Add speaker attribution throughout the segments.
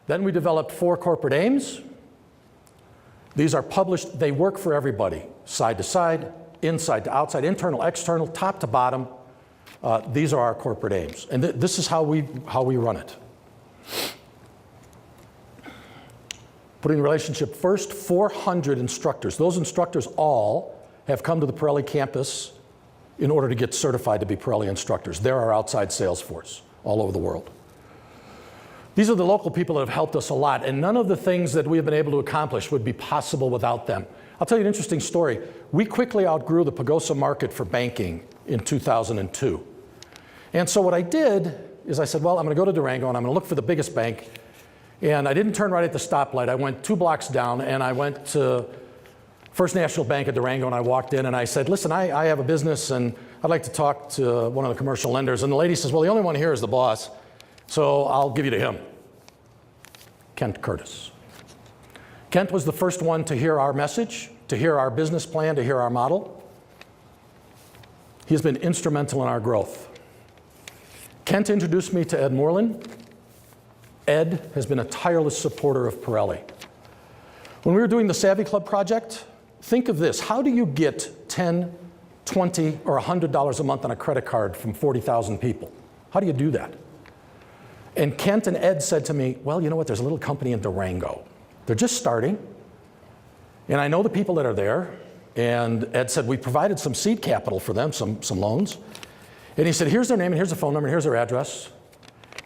Speaker 1: Then we developed 4 corporate aims. These are published. They work for everybody, side to side, inside to outside, internal, external, top to bottom. These are our corporate aims. And this is how we run it. Putting the relationship first, 400 instructors. Those instructors all have come to the Parelli campus in order to get certified to be Parelli instructors. They're our outside sales force all over the world. These are the local people that have helped us a lot, and none of the things that we have been able to accomplish would be possible without them. I'll tell you an interesting story. We quickly outgrew the Pagosa market for banking in 2002. And so what I did is I said, well, I'm going to go to Durango and I'm going to look for the biggest bank. And I didn't turn right at the stoplight. I went 2 blocks down and I went to First National Bank of Durango, and I walked in and I said, listen, I have a business and I'd like to talk to one of the commercial lenders. And the lady says, well, the only one here is the boss, so I'll give you to him. Kent Curtis. Kent was the first one to hear our message, to hear our business plan, to hear our model. He has been instrumental in our growth. Kent introduced me to Ed Moreland. Ed has been a tireless supporter of Parelli. When we were doing the Savvy Club project, think of this. How do you get $10, $20, or $100 a month on a credit card from 40,000 people? How do you do that? And Kent and Ed said to me, well, you know what, there's a little company in Durango. They're just starting, and I know the people that are there. And Ed said, we provided some seed capital for them, some loans. And he said, here's their name, and here's the phone number, and here's their address.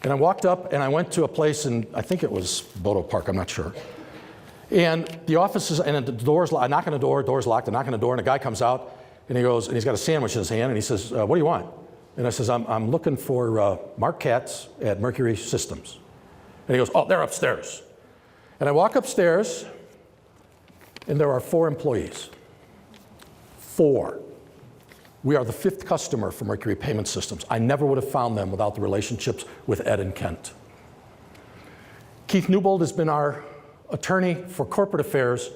Speaker 1: And I walked up, and I went to a place in, I think it was Bodo Park, I'm not sure. And the office is, and the door's locked. I knock on the door, door's locked, I knock on the door, and a guy comes out, and he goes, and he's got a sandwich in his hand, and he says, what do you want? And I says, I'm looking for Mark Katz at Mercury Systems. And he goes, oh, they're upstairs. And I walk upstairs, and there are 4 employees. 4. We are the 5th customer for Mercury Payment Systems. I never would have found them without the relationships with Ed and Kent. Keith Newbold has been our attorney for corporate affairs.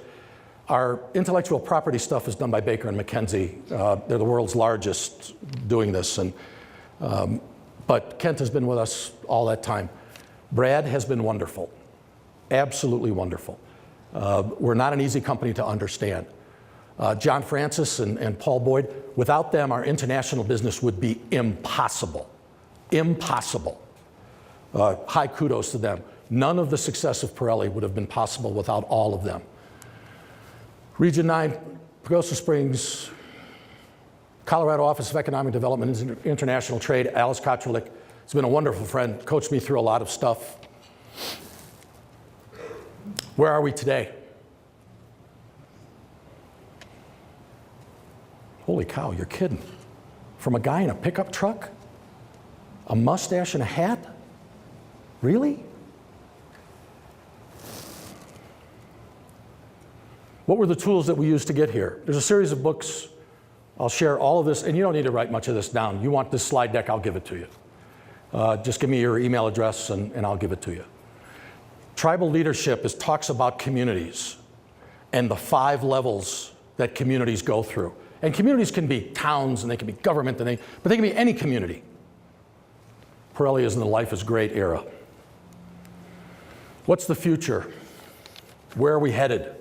Speaker 1: Our intellectual property stuff is done by Baker and McKenzie. They're the world's largest doing this. But Kent has been with us all that time. Brad has been wonderful, absolutely wonderful. We're not an easy company to understand. John Francis and Paul Boyd, without them, our international business would be impossible. Impossible. High kudos to them. None of the success of Parelli would have been possible without all of them. Region 9, Pagosa Springs, Colorado Office of Economic Development and International Trade, Alice Kotralik has been a wonderful friend, coached me through a lot of stuff. Where are we today? Holy cow, you're kidding. From a guy in a pickup truck? A mustache and a hat? Really? What were the tools that we used to get here? There's a series of books. I'll share all of this, and you don't need to write much of this down. You want this slide deck, I'll give it to you. Just give me your email address and I'll give it to you. Tribal leadership talks about communities and the 5 levels that communities go through. And communities can be towns, and they can be government, but they can be any community. Parelli is in the Life is Great era. What's the future? Where are we headed?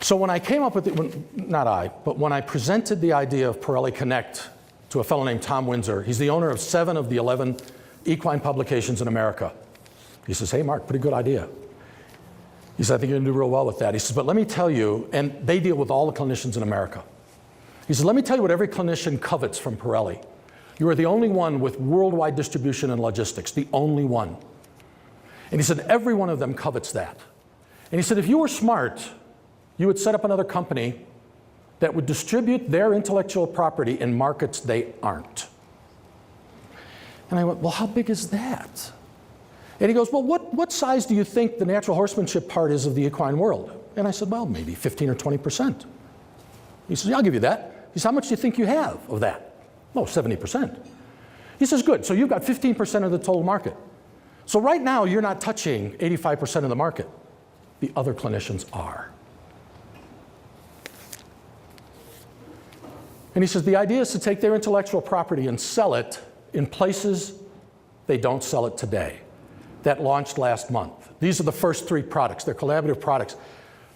Speaker 1: So when I came up with it, not I, but when I presented the idea of Parelli Connect to a fellow named Tom Windsor, he's the owner of 7 of the 11 equine publications in America. He says, hey, Mark, pretty good idea. He said, I think you're going to do real well with that. He says, but let me tell you, and they deal with all the clinicians in America. He said, let me tell you what every clinician covets from Parelli. You are the only one with worldwide distribution and logistics, the only one. And he said, every one of them covets that. And he said, if you were smart, you would set up another company that would distribute their intellectual property in markets they aren't. And I went, well, how big is that? And he goes, well, what size do you think the natural horsemanship part is of the equine world? And I said, well, maybe 15 or 20%. He says, yeah, I'll give you that. He says, how much do you think you have of that? Oh, 70%. He says, good, so you've got 15% of the total market. So right now, you're not touching 85% of the market. The other clinicians are. And he says, the idea is to take their intellectual property and sell it in places they don't sell it today. that launched last month. These are the first 3 products. They're collaborative products.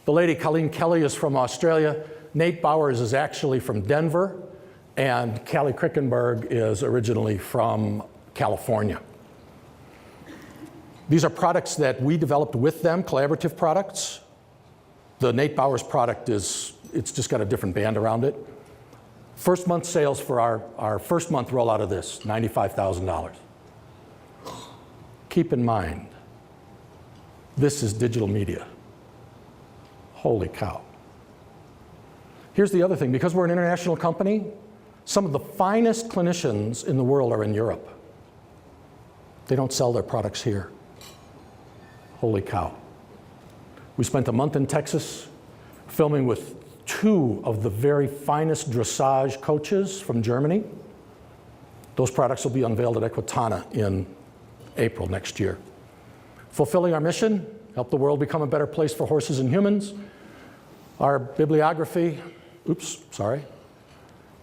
Speaker 1: The lady, Colleen Kelly, is from Australia. Nate Bowers is actually from Denver. And Callie Krickenberg is originally from California. These are products that we developed with them, collaborative products. The Nate Bowers product it's just got a different band around it. First month sales for our first month rollout of this, $95,000. Keep in mind, this is digital media. Holy cow. Here's the other thing, because we're an international company, some of the finest clinicians in the world are in Europe. They don't sell their products here. Holy cow. We spent a month in Texas filming with 2 of the very finest dressage coaches from Germany. Those products will be unveiled at Equitana in April next year. Fulfilling our mission, help the world become a better place for horses and humans. Our bibliography, The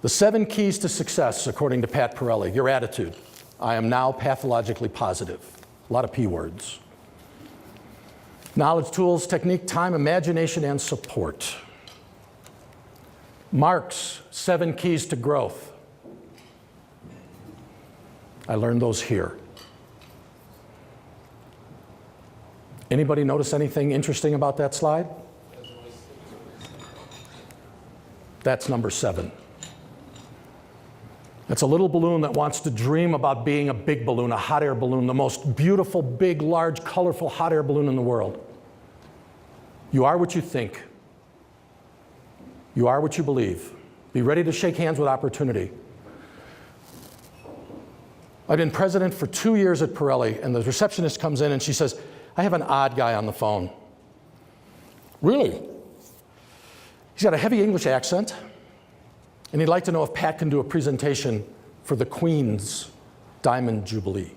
Speaker 1: 7 keys to success, according to Pat Parelli. Your attitude. I am now pathologically positive. A lot of P words. Knowledge, tools, technique, time, imagination, and support. Mark's 7 keys to growth. I learned those here. Anybody notice anything interesting about that slide? That's number 7. That's a little balloon that wants to dream about being a big balloon, a hot air balloon, the most beautiful, big, large, colorful hot air balloon in the world. You are what you think. You are what you believe. Be ready to shake hands with opportunity. I've been president for 2 years at Parelli, and the receptionist comes in and she says, I have an odd guy on the phone. Really? He's got a heavy English accent, and he'd like to know if Pat can do a presentation for the Queen's Diamond Jubilee.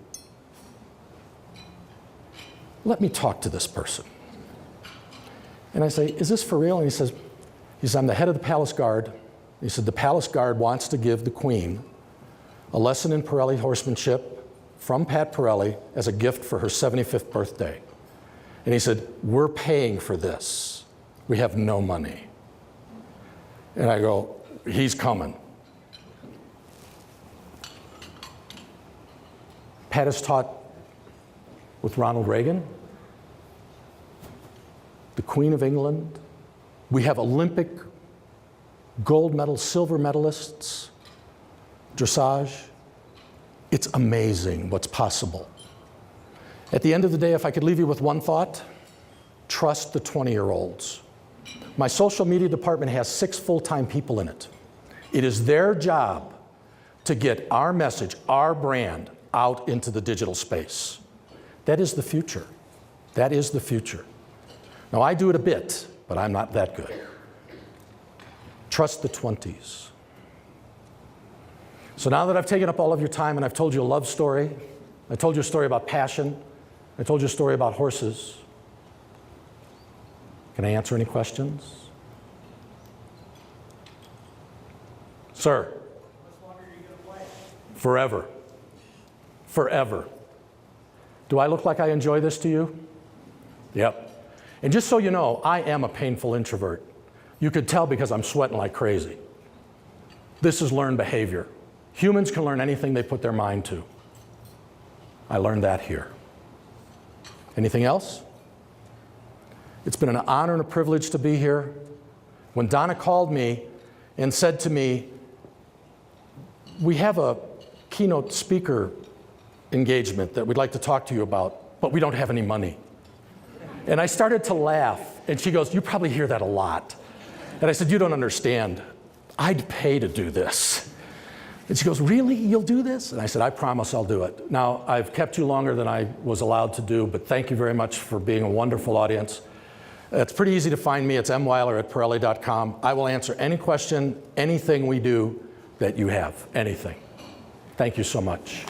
Speaker 1: Let me talk to this person. And I say, is this for real? And he says, I'm the head of the Palace Guard. He said, the Palace Guard wants to give the Queen a lesson in Parelli horsemanship from Pat Parelli as a gift for her 75th birthday. And he said, we're paying for this. We have no money. And I go, he's coming. Pat has taught with Ronald Reagan, the Queen of England. We have Olympic gold medal, silver medalists, dressage. It's amazing what's possible. At the end of the day, if I could leave you with one thought, trust the 20-year-olds. My social media department has 6 full-time people in it. It is their job to get our message, our brand, out into the digital space. That is the future. That is the future. Now, I do it a bit, but I'm not that good. Trust the 20s. So now that I've taken up all of your time and I've told you a love story, I told you a story about passion, I told you a story about horses, can I answer any questions? Sir?
Speaker 2: How much longer are you going to play?
Speaker 1: Forever. Forever. Do I look like I enjoy this to you? Yep. And just so you know, I am a painful introvert. You could tell because I'm sweating like crazy. This is learned behavior. Humans can learn anything they put their mind to. I learned that here. Anything else? It's been an honor and a privilege to be here. When Donna called me and said to me, we have a keynote speaker engagement that we'd like to talk to you about, but we don't have any money. And I started to laugh, and she goes, you probably hear that a lot. And I said, you don't understand. I'd pay to do this. And she goes, really? You'll do this? And I said, I promise I'll do it. Now, I've kept you longer than I was allowed to do, but thank you very much for being a wonderful audience. It's pretty easy to find me. It's mweiler@Parelli.com. I will answer any question, anything we do that you have, anything. Thank you so much.